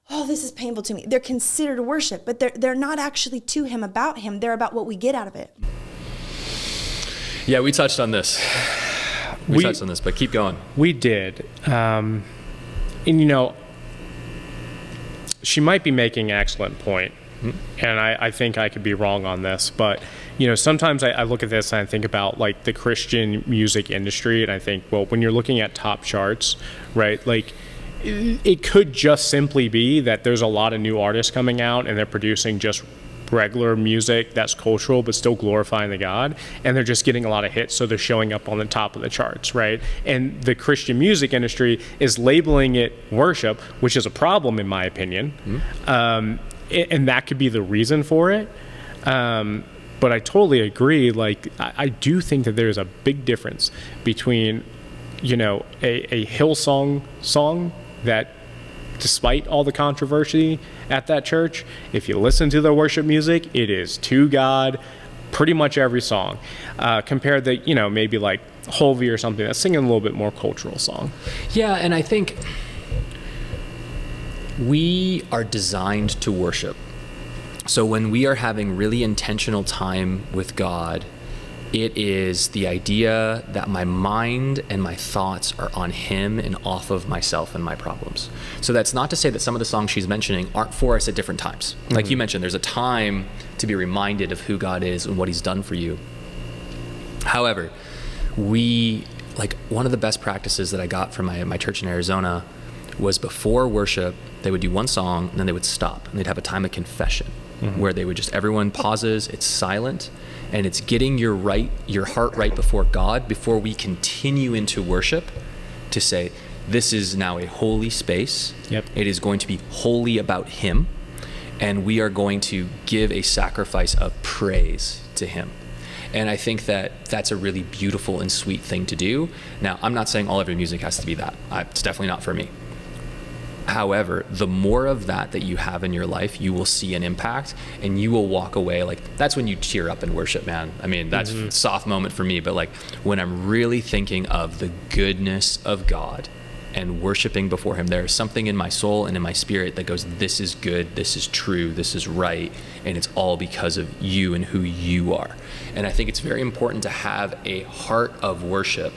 Oh, this is painful to me. They're considered worship, but they're not actually to him, about him. They're about what we get out of it. Yeah, we touched on this. We touched on this, but keep going. We did. And, you know, she might be making an excellent point. And I think I could be wrong on this, but, you know, sometimes I look at this and I think about like the Christian music industry, and I think, well, when you're looking at top charts, right, like it could just simply be that there's a lot of new artists coming out and they're producing just regular music that's cultural but still glorifying the God, and they're just getting a lot of hits, so they're showing up on the top of the charts, right? And the Christian music industry is labeling it worship, which is a problem in my opinion. And that could be the reason for it. But I totally agree. Like, I do think that there's a big difference between, you know, a Hillsong song that, despite all the controversy at that church, if you listen to the worship music, it is to God, pretty much every song, compared to, you know, maybe like Holvey or something that's singing a little bit more cultural song. Yeah, and I think we are designed to worship. So when we are having really intentional time with God, it is the idea that my mind and my thoughts are on him and off of myself and my problems. So that's not to say that some of the songs she's mentioning aren't for us at different times. Like you mentioned, there's a time to be reminded of who God is and what he's done for you. However, one of the best practices that I got from my church in Arizona was before worship, they would do one song and then they would stop and they'd have a time of confession where they would just, everyone pauses, it's silent, and it's getting your heart right before God before we continue into worship, to say, this is now a holy space. Yep. It is going to be wholly about him, and we are going to give a sacrifice of praise to him. And I think that that's a really beautiful and sweet thing to do. Now, I'm not saying all of your music has to be that. It's definitely not for me. However, the more of that you have in your life, you will see an impact, and you will walk away like, that's when you cheer up and worship, man. I mean, that's a soft moment for me, but like when I'm really thinking of the goodness of God and worshiping before him, there's something in my soul and in my spirit that goes, this is good, this is true, this is right, and it's all because of you and who you are. And I think it's very important to have a heart of worship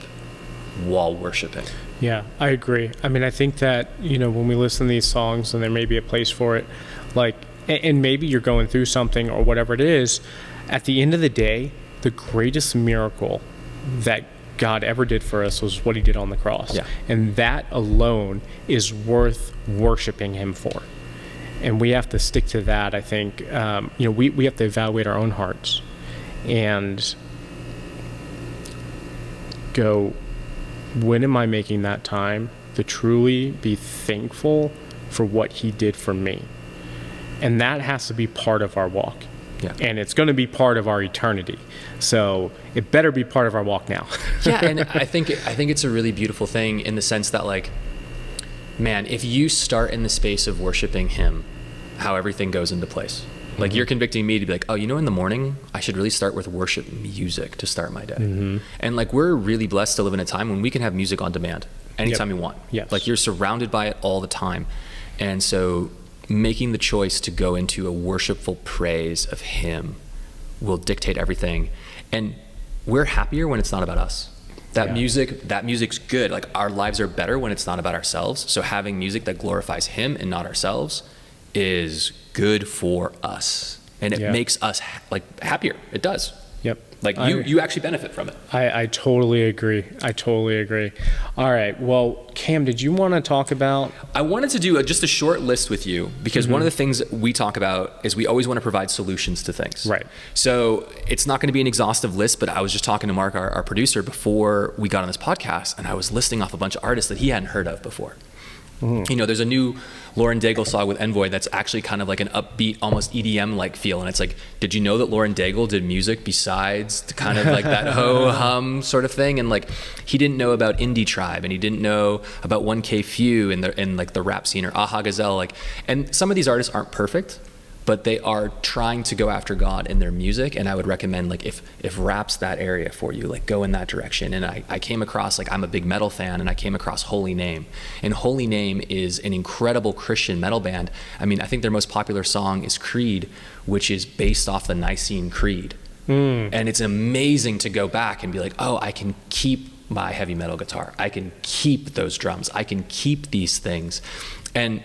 while worshiping. Yeah, I agree. I mean, I think that, you know, when we listen to these songs, and there may be a place for it, like, and maybe you're going through something or whatever it is, at the end of the day, the greatest miracle that God ever did for us was what he did on the cross. Yeah. And that alone is worth worshiping him for. And we have to stick to that, I think. You know, we have to evaluate our own hearts and go, when am I making that time to truly be thankful for what he did for me? And that has to be part of our walk. Yeah. And it's going to be part of our eternity. So it better be part of our walk now. Yeah, and I think it's a really beautiful thing in the sense that, like, man, if you start in the space of worshiping him, how everything goes into place. Like you're convicting me to be like, oh, in the morning, I should really start with worship music to start my day. And like, we're really blessed to live in a time when we can have music on demand anytime you want. Yes. Like you're surrounded by it all the time. And so making the choice to go into a worshipful praise of him will dictate everything. And we're happier when it's not about us. That music's good. Like our lives are better when it's not about ourselves. So having music that glorifies him and not ourselves is good for us. And it makes us like happier. It does. Yep. Like you actually benefit from it. I totally agree. All right. Well, Cam, did you want to talk about? I wanted to do just a short list with you because one of the things we talk about is we always want to provide solutions to things. Right. So it's not going to be an exhaustive list, but I was just talking to Mark, our producer, before we got on this podcast, and I was listing off a bunch of artists that he hadn't heard of before. There's a new Lauren Daigle song with Envoy that's actually kind of like an upbeat, almost EDM-like feel. And it's like, did you know that Lauren Daigle did music besides kind of like that ho-hum sort of thing? And like, he didn't know about Indie Tribe, and he didn't know about 1K Few in like the rap scene, or Aha Gazelle. Like, and some of these artists aren't perfect, but they are trying to go after God in their music. And I would recommend, like, if rap's that area for you, like, go in that direction. And I came across, like, I'm a big metal fan, and I came across Holy Name. And Holy Name is an incredible Christian metal band. I mean, I think their most popular song is Creed, which is based off the Nicene Creed. And it's amazing to go back and be like, oh, I can keep my heavy metal guitar. I can keep those drums. I can keep these things. And,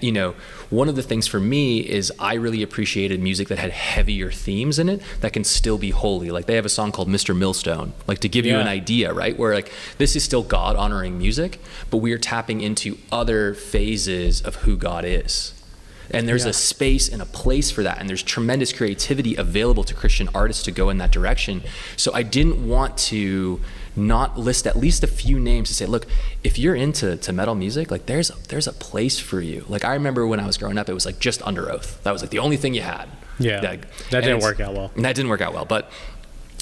one of the things for me is I really appreciated music that had heavier themes in it that can still be holy. Like they have a song called Mr. Millstone, like to give you an idea, right? Where like, this is still God honoring music, but we are tapping into other phases of who God is. And there's a space and a place for that. And there's tremendous creativity available to Christian artists to go in that direction. So I didn't want to not list at least a few names to say, look, if you're into metal music, like there's a place for you. Like I remember when I was growing up, it was like just Under Oath. That was like the only thing you had. Yeah, that didn't work out well. That didn't work out well. But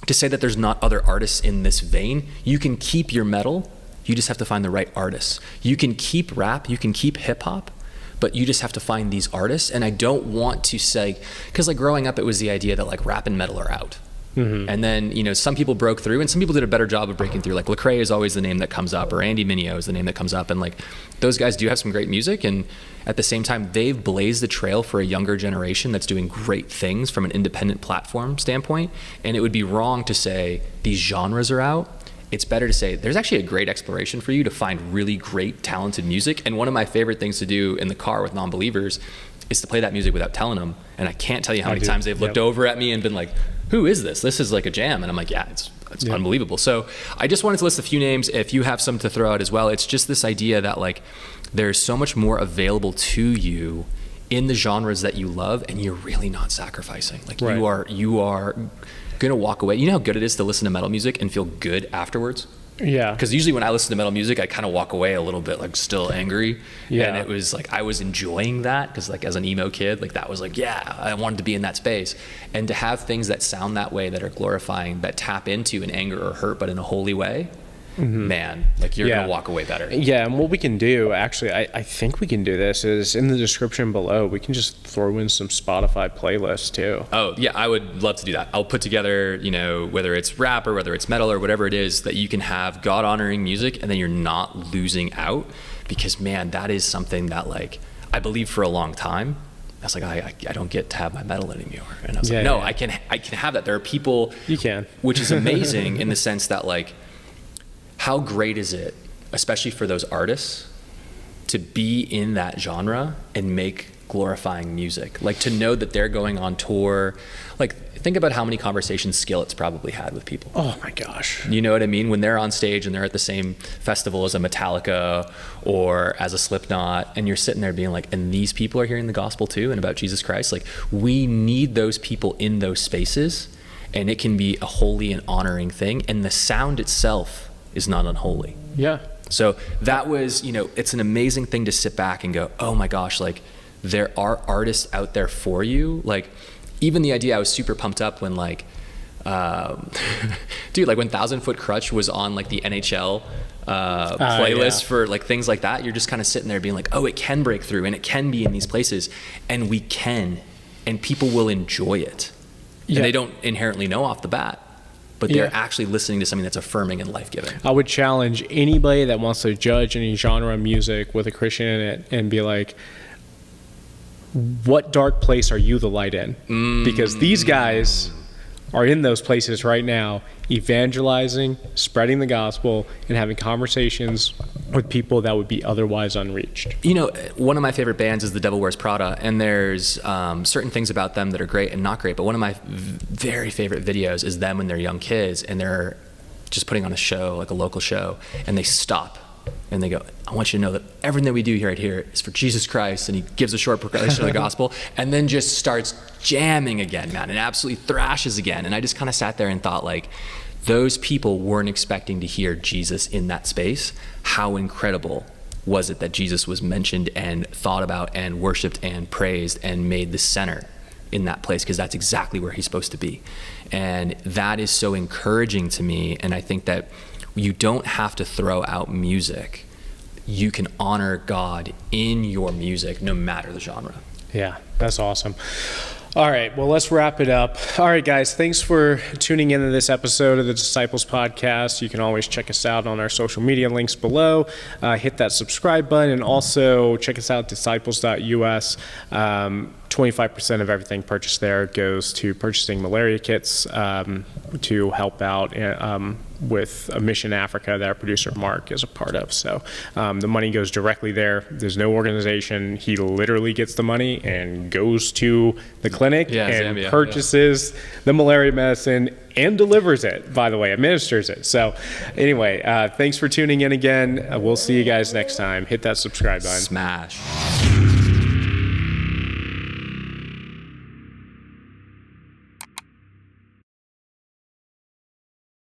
to say that there's not other artists in this vein, you can keep your metal, you just have to find the right artists. You can keep rap, you can keep hip hop, but you just have to find these artists. And I don't want to say, because like growing up, it was the idea that like rap and metal are out. And then, some people broke through and some people did a better job of breaking through. Like Lecrae is always the name that comes up, or Andy Mineo is the name that comes up. And like those guys do have some great music. And at the same time, they've blazed the trail for a younger generation that's doing great things from an independent platform standpoint. And it would be wrong to say these genres are out. It's better to say there's actually a great exploration for you to find really great, talented music. And one of my favorite things to do in the car with non-believers is to play that music without telling them. And I can't tell you how many times they've looked over at me and been like, who is this? This is like a jam. And I'm like, yeah, it's unbelievable. So I just wanted to list a few names. If you have some to throw out as well, it's just this idea that like there's so much more available to you in the genres that you love, and you're really not sacrificing. Like you are gonna walk away. You know how good it is to listen to metal music and feel good afterwards? Yeah. Because usually when I listen to metal music, I kind of walk away a little bit like still angry. Yeah. And it was like, I was enjoying that because like as an emo kid, like that was like, yeah, I wanted to be in that space. And to have things that sound that way, that are glorifying, that tap into an anger or hurt, but in a holy way, man, like you're going to walk away better. Yeah, and what we can do, actually, I think we can do this, is in the description below, we can just throw in some Spotify playlists too. Oh, yeah, I would love to do that. I'll put together, whether it's rap or whether it's metal or whatever it is, that you can have God-honoring music and then you're not losing out. Because, man, that is something that, like, I believe for a long time, I was like, I don't get to have my metal anymore. And I was like, no, I can have that. There are people. You can. Which is amazing in the sense that, like, how great is it, especially for those artists, to be in that genre and make glorifying music? Like to know that they're going on tour. Like think about how many conversations Skillet's probably had with people. Oh my gosh. You know what I mean? When they're on stage and they're at the same festival as a Metallica or as a Slipknot, and you're sitting there being like, and these people are hearing the gospel too and about Jesus Christ. Like we need those people in those spaces, and it can be a holy and honoring thing. And the sound itself is not unholy. Yeah. So that was, it's an amazing thing to sit back and go, oh my gosh, like there are artists out there for you. Like even the idea, I was super pumped up when like, dude, like when 1,000 Foot Crutch was on like the NHL playlist for like things like that, you're just kind of sitting there being like, oh, it can break through and it can be in these places, and we can and people will enjoy it. Yeah. And they don't inherently know off the bat, but Yeah. they're actually listening to something that's affirming and life-giving. I would challenge anybody that wants to judge any genre of music with a Christian in it and be like, what dark place are you the light in? Because these guys are in those places right now, evangelizing, spreading the gospel, and having conversations with people that would be otherwise unreached. You know, one of my favorite bands is The Devil Wears Prada, and there's certain things about them that are great and not great, but one of my very favorite videos is them when they're young kids and they're just putting on a show, like a local show, and they stop and they go, I want you to know that everything that we do here right here is for Jesus Christ, and he gives a short proclamation of the gospel, and then just starts jamming again, man, and absolutely thrashes again. And I just kind of sat there and thought, like, those people weren't expecting to hear Jesus in that space. How incredible was it that Jesus was mentioned and thought about and worshiped and praised and made the center in that place, because that's exactly where he's supposed to be. And that is so encouraging to me. And I think that you don't have to throw out music. You can honor God in your music, no matter the genre. Yeah, that's awesome. All right, well, let's wrap it up. All right, guys, thanks for tuning into this episode of the Disciples Podcast. You can always check us out on our social media links below. Hit that subscribe button, and also check us out at disciples.us. 25% of everything purchased there goes to purchasing malaria kits to help out with a mission Africa that our producer Mark is a part of. So the money goes directly there. There's no organization. He literally gets the money and goes to the clinic and Zambia, purchases the malaria medicine and delivers it, by the way, administers it. So anyway, thanks for tuning in again. We'll see you guys next time. Hit that subscribe button. Smash.